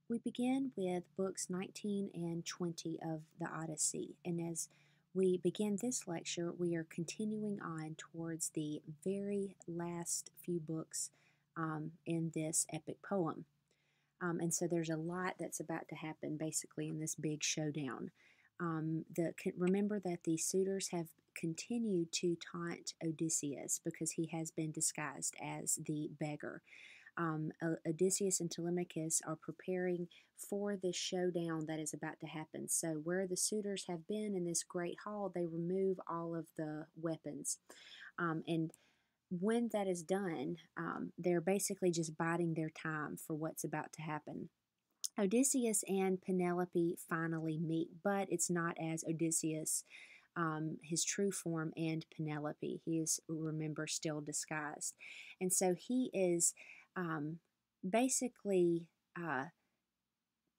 We begin with books 19 and 20 of the Odyssey, and as we begin this lecture, we are continuing on towards the very last few books in this epic poem. And so there's a lot that's about to happen basically in this big showdown. Remember that the suitors have continued to taunt Odysseus because he has been disguised as the beggar. Odysseus and Telemachus are preparing for this showdown that is about to happen. So, where the suitors have been in this great hall, they remove all of the weapons. And when that is done, they're basically just biding their time for what's about to happen. Odysseus and Penelope finally meet, but it's not as Odysseus, his true form, and Penelope. He is, remember, still disguised. And so he is basically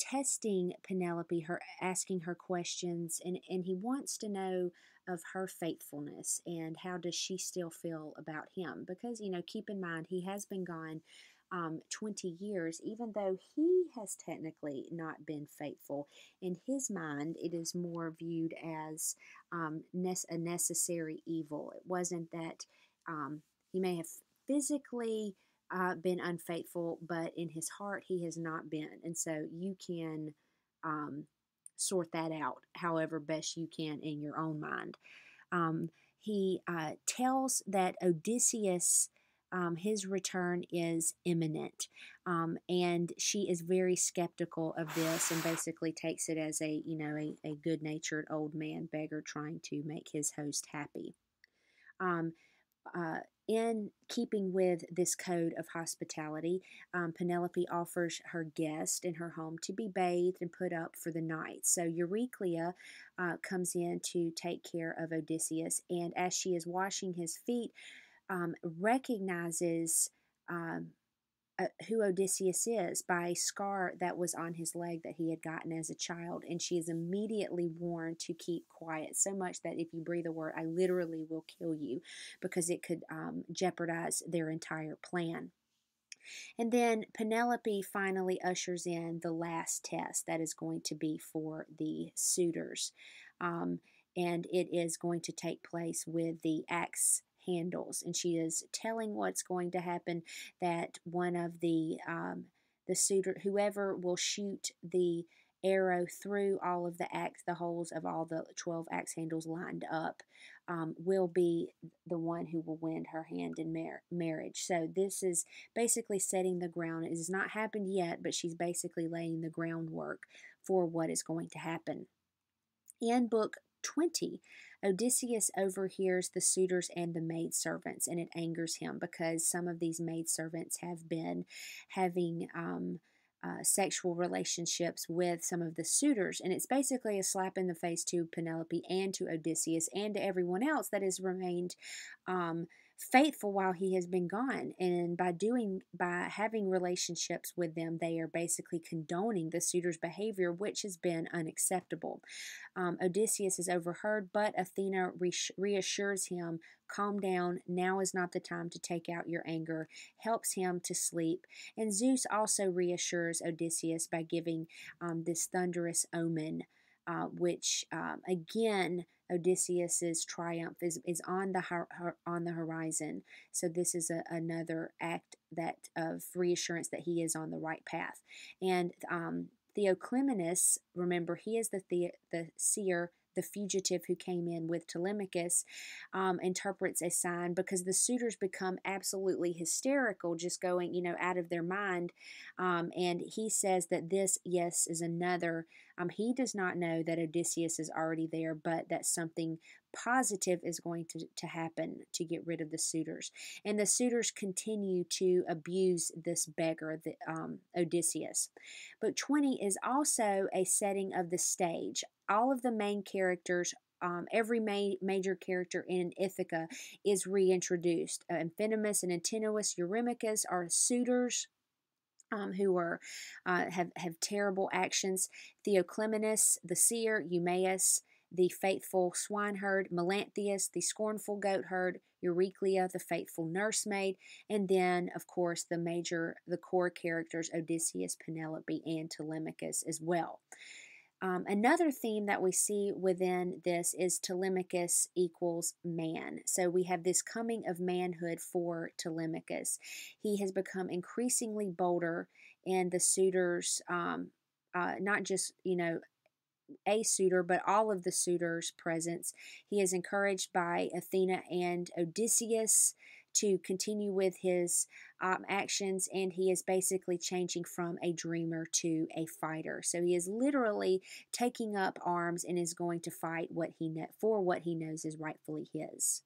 testing Penelope, her asking her questions, and he wants to know of her faithfulness and how does she still feel about him, because keep in mind he has been gone 20 years, even though he has technically not been faithful. In his mind, it is more viewed as a necessary evil. It wasn't that he may have physically been unfaithful, but in his heart, he has not been. And so you can sort that out however best you can in your own mind. He tells that Odysseus, his return is imminent, and she is very skeptical of this and basically takes it as a good-natured old man beggar trying to make his host happy. Um, in keeping with this code of hospitality, Penelope offers her guest in her home to be bathed and put up for the night. So Euryclea comes in to take care of Odysseus, and as she is washing his feet, recognizes who Odysseus is by a scar that was on his leg that he had gotten as a child. And she is immediately warned to keep quiet, so much that if you breathe a word, I literally will kill you, because it could jeopardize their entire plan. And then Penelope finally ushers in the last test that is going to be for the suitors. And it is going to take place with the axe handles. And she is telling what's going to happen, that one of the suitor, whoever will shoot the arrow through all of the holes of all the 12 axe handles lined up, will be the one who will win her hand in marriage. So this is basically setting the ground. It has not happened yet, but she's basically laying the groundwork for what is going to happen. In book 20, Odysseus overhears the suitors and the maidservants, and it angers him because some of these maidservants have been having sexual relationships with some of the suitors. And it's basically a slap in the face to Penelope and to Odysseus and to everyone else that has remained faithful while he has been gone. And by having relationships with them, they are basically condoning the suitor's behavior, which has been unacceptable. Odysseus is overheard, but Athena reassures him, calm down, now is not the time to take out your anger, helps him to sleep. And Zeus also reassures Odysseus by giving this thunderous omen, which again, Odysseus's triumph is on the horizon. So this is another act of reassurance that he is on the right path. And Theoclymenus, remember, he is the seer, the fugitive who came in with Telemachus, interprets a sign, because the suitors become absolutely hysterical, just going, out of their mind. And he says that this, yes, is another. He does not know that Odysseus is already there, but that something positive is going to happen to get rid of the suitors. And the suitors continue to abuse this beggar, Odysseus. Book 20 is also a setting of the stage. All of the main characters, every major character in Ithaca is reintroduced. Amphinomus and Antinous Eurymachus are suitors who are have terrible actions. Theoclymenus, the seer, Eumaeus, the faithful swineherd, Melanthius, the scornful goatherd, Euryclea, the faithful nursemaid, and then, of course, the core characters, Odysseus, Penelope, and Telemachus as well. Another theme that we see within this is Telemachus equals man. So we have this coming of manhood for Telemachus. He has become increasingly bolder in the suitors, not just, a suitor, but all of the suitors' presence. He is encouraged by Athena and Odysseus to continue with his actions, and he is basically changing from a dreamer to a fighter. So he is literally taking up arms and is going to fight for what he knows is rightfully his.